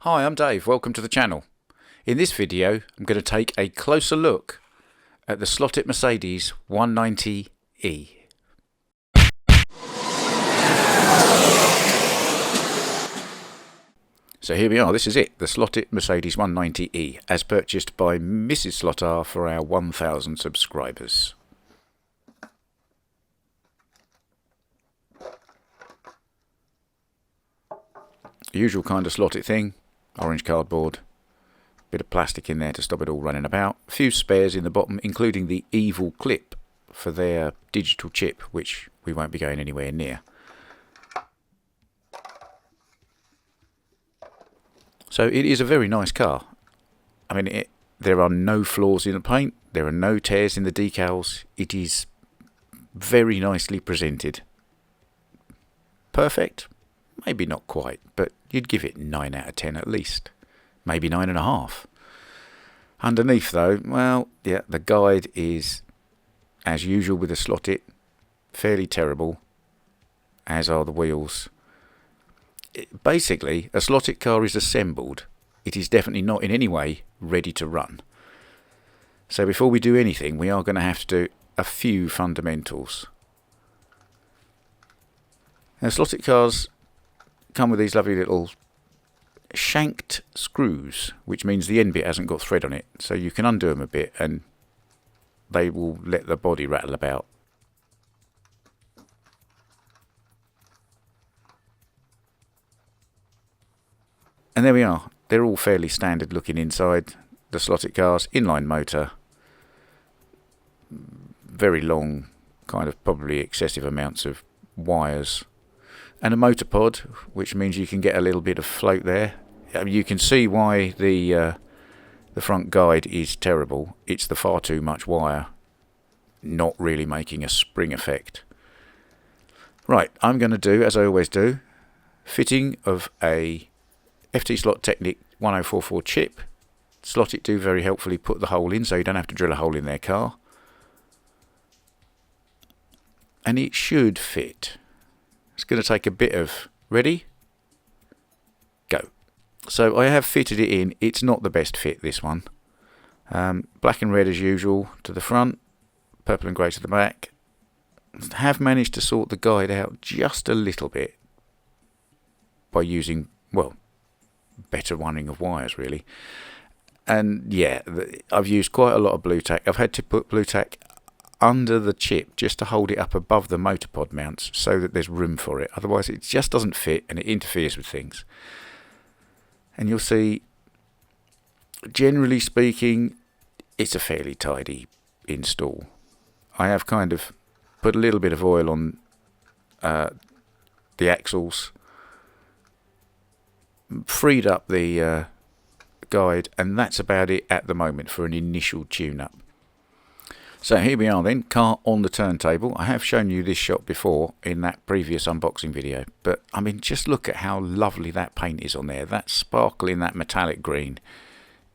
Hi, I'm Dave. Welcome to the channel. In this video, I'm going to take a closer look at the Slottit Mercedes 190E. So here we are. This is it, the Slottit Mercedes 190E, as purchased by Mrs. Slottar for our 1,000 subscribers. Usual kind of Slottit thing. Orange cardboard, bit of plastic in there to stop it all running about, a few spares in the bottom including the evil clip for their digital chip, which we won't be going anywhere near. So it is a very nice car. I mean, there are no flaws in the paint, there are no tears in the decals, it is very nicely presented. Perfect? Maybe not quite, but you'd give it 9 out of 10 at least. Maybe 9.5. Underneath though, well, yeah, the guide is, as usual with a Slottit, fairly terrible, as are the wheels. Basically, a Slottit car is assembled. It is definitely not in any way ready to run. So before we do anything, we are going to have to do a few fundamentals. Now, Slottit cars come with these lovely little shanked screws, which means the end bit hasn't got thread on it, so you can undo them a bit and they will let the body rattle about. And there we are. They're all fairly standard looking inside. The Slottit cars, inline motor, very long, kind of probably excessive amounts of wires, and a motor pod, which means you can get a little bit of float there. You can see why the front guide is terrible. It's the far too much wire, not really making a spring effect. Right, I'm going to do, as I always do, fitting of a FT-Slot Technic 1044 chip. Slottit do very helpfully put the hole in, so you don't have to drill a hole in their car. And it should fit. It's going to take a bit of... Ready? Go. So I have fitted it in. It's not the best fit, this one. Black and red as usual to the front, purple and grey to the back. Have managed to sort the guide out just a little bit by using, well, better running of wires really. And yeah, I've used quite a lot of blue tack. I've had to put blue tack under the chip just to hold it up above the motor pod mounts so that there's room for it. Otherwise it just doesn't fit and it interferes with things. And you'll see, generally speaking, it's a fairly tidy install. I have kind of put a little bit of oil on the axles, freed up the guide, and that's about it at the moment for an initial tune-up. So here we are then, car on the turntable. I have shown you this shot before in that previous unboxing video, but I mean, just look at how lovely that paint is on there. That sparkle in that metallic green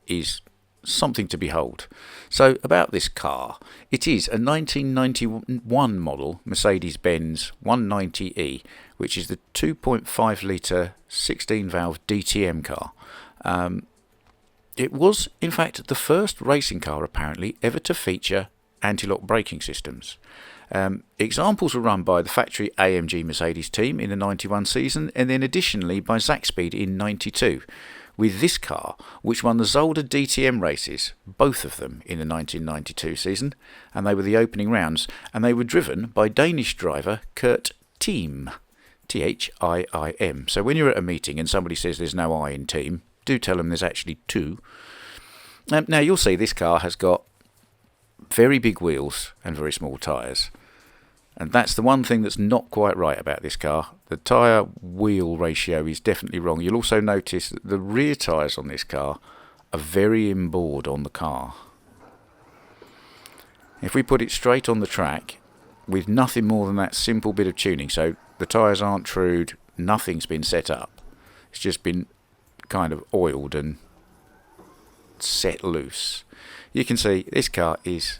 is something to behold. So about this car, it is a 1991 model Mercedes-Benz 190E, which is the 2.5 litre 16 valve DTM car. It was in fact the first racing car apparently ever to feature anti-lock braking systems. Examples were run by the factory AMG Mercedes team in the 91 season, and then additionally by Zakspeed in 92, with this car which won the Zolder DTM races, both of them in the 1992 season, and they were the opening rounds, and they were driven by Danish driver Kurt Thiim, T-H-I-I-M. So when you're at a meeting and somebody says there's no I in team, do tell them there's actually two. Now you'll see this car has got very big wheels and very small tyres, and that's the one thing that's not quite right about this car. The tyre wheel ratio is definitely wrong. You'll also notice that the rear tyres on this car are very inboard on the car. If we put it straight on the track with nothing more than that simple bit of tuning, so the tyres aren't trued, nothing's been set up, it's just been kind of oiled and set loose, you can see this car is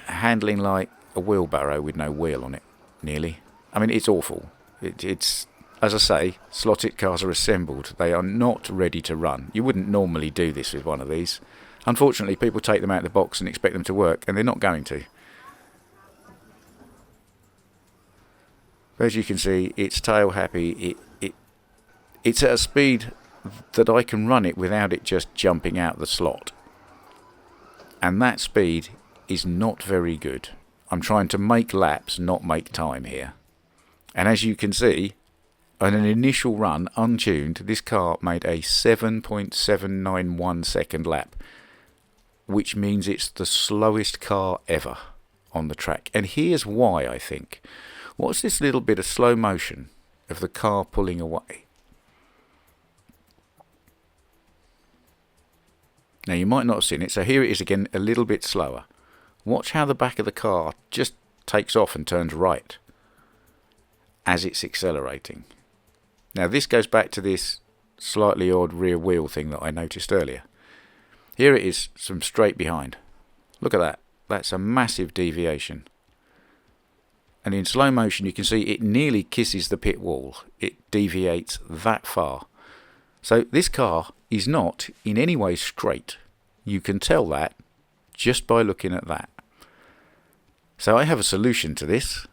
handling like a wheelbarrow with no wheel on it, nearly. I mean, it's awful. It's as I say, slotted cars are assembled. They are not ready to run. You wouldn't normally do this with one of these. Unfortunately, people take them out of the box and expect them to work, and they're not going to. As you can see, it's tail happy. It's at a speed that I can run it without it just jumping out the slot. And that speed is not very good. I'm trying to make laps, not make time here. And as you can see, on an initial run, untuned, this car made a 7.791 second lap, which means it's the slowest car ever on the track. And here's why, I think. What's this little bit of slow motion of the car pulling away? Now, you might not have seen it, so here it is again, a little bit slower. Watch how the back of the car just takes off and turns right as it's accelerating. Now, this goes back to this slightly odd rear wheel thing that I noticed earlier. Here it is from straight behind. Look at that. That's a massive deviation. And in slow motion, you can see it nearly kisses the pit wall. It deviates that far. So this car is not in any way straight. You can tell that just by looking at that. So I have a solution to this.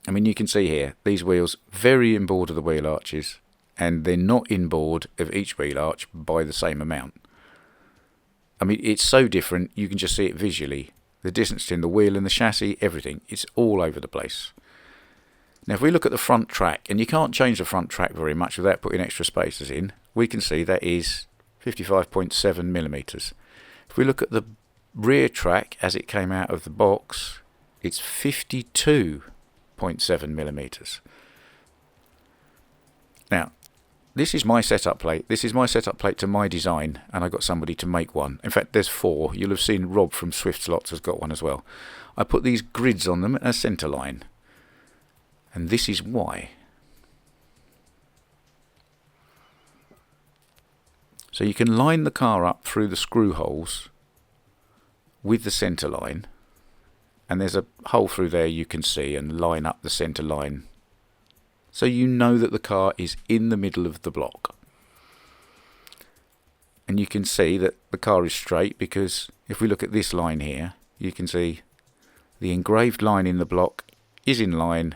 I mean, you can see here, these wheels very inboard of the wheel arches, and they're not inboard of each wheel arch by the same amount. I mean, it's so different, you can just see it visually. The distance between the wheel and the chassis, everything, it's all over the place. Now, if we look at the front track, and you can't change the front track very much without putting extra spacers in, we can see that is 55.7 millimeters. If we look at the rear track as it came out of the box, it's 52.7 millimeters. Now, this is my setup plate. This is my setup plate to my design, and I got somebody to make one. In fact, there's 4. You'll have seen Rob from Swift Slots has got one as well. I put these grids on them as centre line. And this is why. So you can line the car up through the screw holes with the centre line. And there's a hole through there you can see, and line up the centre line. So you know that the car is in the middle of the block. And you can see that the car is straight, because if we look at this line here, you can see the engraved line in the block is in line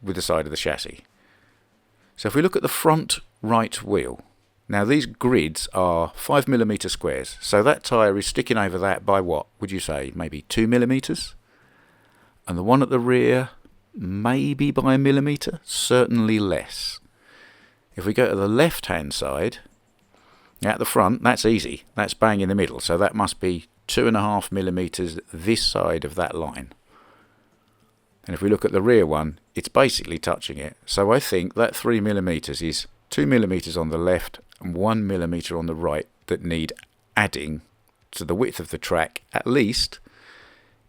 with the side of the chassis. So if we look at the front right wheel, now these grids are 5mm squares, so that tyre is sticking over that by what would you say, maybe 2mm? And the one at the rear, maybe by 1mm, certainly less. If we go to the left hand side, at the front, that's easy, that's bang in the middle, so that must be 2.5mm this side of that line. And if we look at the rear one, it's basically touching it. So I think that 3mm is 2mm on the left and 1mm on the right that need adding to the width of the track, at least,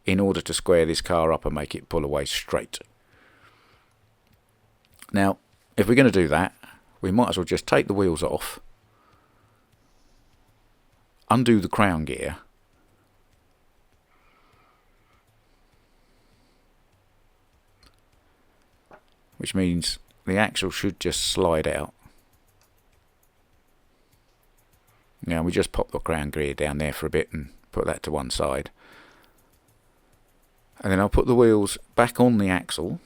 in order to square this car up and make it pull away straight. Now, if we're going to do that, we might as well just take the wheels off, undo the crown gear, which means the axle should just slide out. Now we just pop the crown gear down there for a bit and put that to one side. And then I'll put the wheels back on the axle.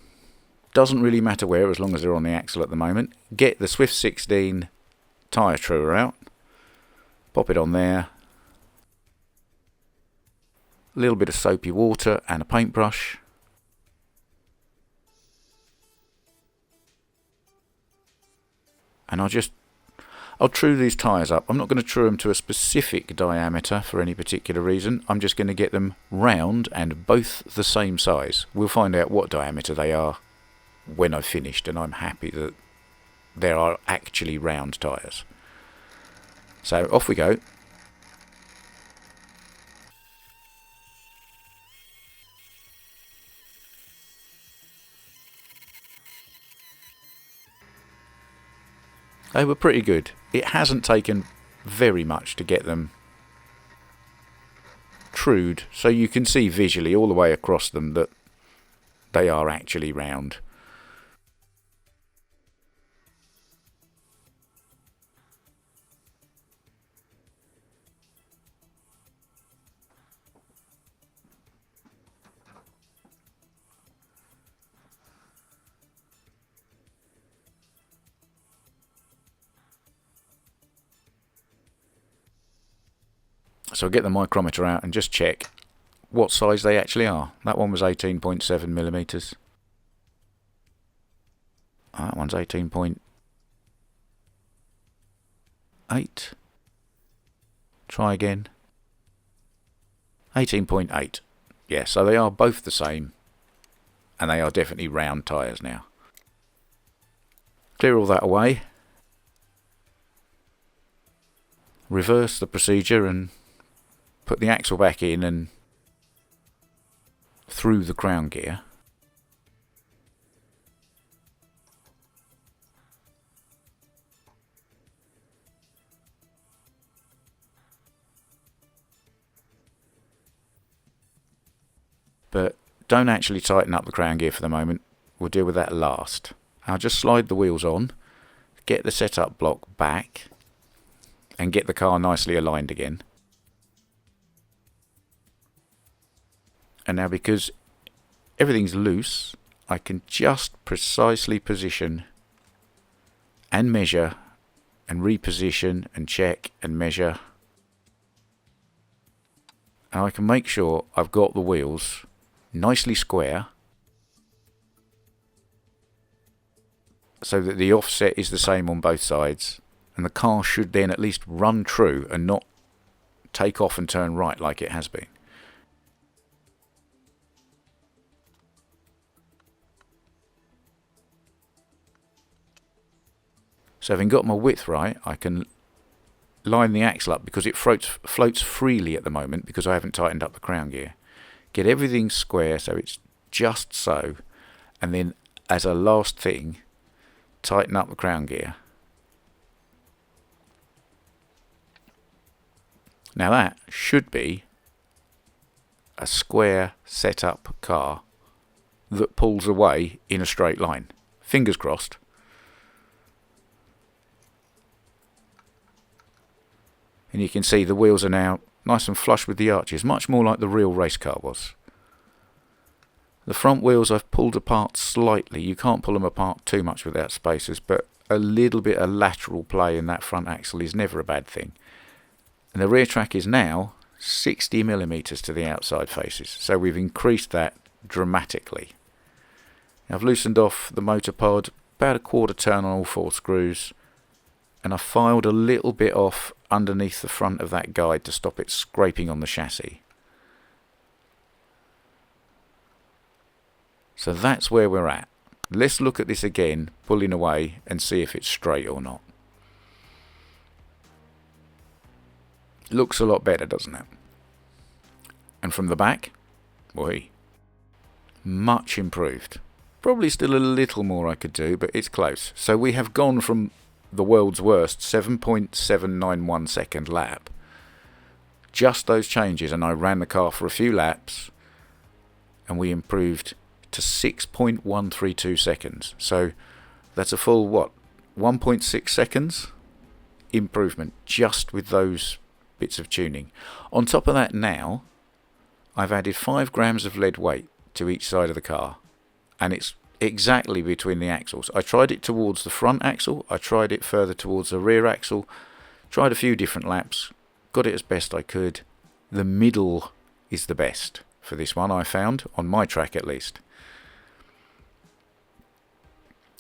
Doesn't really matter where, as long as they're on the axle at the moment. Get the Swift 16 tyre truer out. Pop it on there. A little bit of soapy water and a paintbrush. And I'll true these tyres up. I'm not going to true them to a specific diameter for any particular reason. I'm just going to get them round and both the same size. We'll find out what diameter they are when I've finished, and I'm happy that there are actually round tyres. So off we go. They were pretty good. It hasn't taken very much to get them trued, so you can see visually all the way across them that they are actually round. So I'll get the micrometer out and just check what size they actually are. That one was 18.7 millimeters. That one's 18.8. Try again. 18.8. Yeah, so they are both the same, and they are definitely round tyres now. Clear all that away. Reverse the procedure and put the axle back in and through the crown gear. But don't actually tighten up the crown gear for the moment. We'll deal with that last. I'll just slide the wheels on, get the setup block back, and get the car nicely aligned again. And now, because everything's loose, I can just precisely position and measure and reposition and check and measure. And I can make sure I've got the wheels nicely square so that the offset is the same on both sides, and the car should then at least run true and not take off and turn right like it has been. So having got my width right, I can line the axle up, because it floats freely at the moment because I haven't tightened up the crown gear. Get everything square so it's just so, and then as a last thing, tighten up the crown gear. Now that should be a square setup car that pulls away in a straight line. Fingers crossed. And you can see the wheels are now nice and flush with the arches, much more like the real race car was. The front wheels I've pulled apart slightly. You can't pull them apart too much without spacers, but a little bit of lateral play in that front axle is never a bad thing. And the rear track is now 60 millimeters to the outside faces, so we've increased that dramatically. I've loosened off the motor pod, about a quarter turn on all 4 screws, and I filed a little bit off underneath the front of that guide to stop it scraping on the chassis. So that's where we're at. Let's look at this again, pulling away, and see if it's straight or not. Looks a lot better, doesn't it? And from the back, boy, much improved. Probably still a little more I could do, but it's close. So we have gone from the world's worst 7.791 second lap. Just those changes, and I ran the car for a few laps, and we improved to 6.132 seconds. So that's a full, 1.6 seconds improvement just with those bits of tuning. On top of that, now I've added 5 grams of lead weight to each side of the car, and it's exactly between the axles. I tried it towards the front axle, I tried it further towards the rear axle, tried a few different laps, got it as best I could. The middle is the best for this one, I found, on my track at least.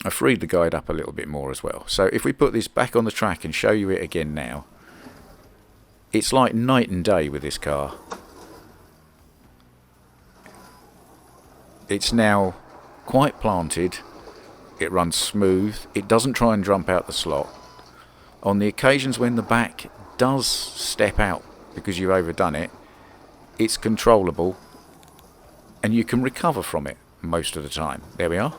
I freed the guide up a little bit more as well. So if we put this back on the track and show you it again now, it's like night and day with this car. It's now quite planted, it runs smooth, it doesn't try and jump out the slot. On the occasions when the back does step out because you've overdone it, it's controllable and you can recover from it most of the time. There we are.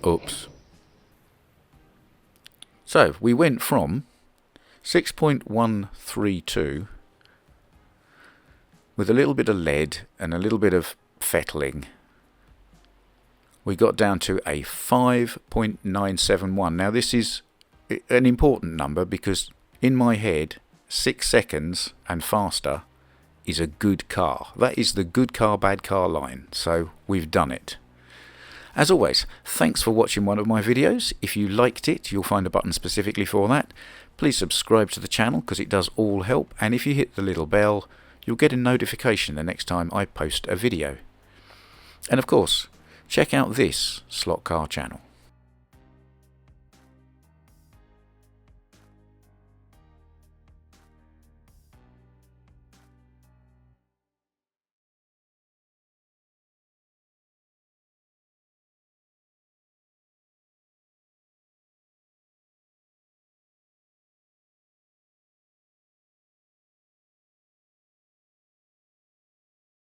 Oops. So we went from 6.132 with a little bit of lead and a little bit of fettling. We got down to a 5.971. Now this is an important number because in my head 6 seconds and faster is a good car. That is the good car, bad car line. So we've done it. As always, thanks for watching one of my videos. If you liked it, you'll find a button specifically for that. Please subscribe to the channel because it does all help. And if you hit the little bell, you'll get a notification the next time I post a video. And of course, check out this Slot Car channel.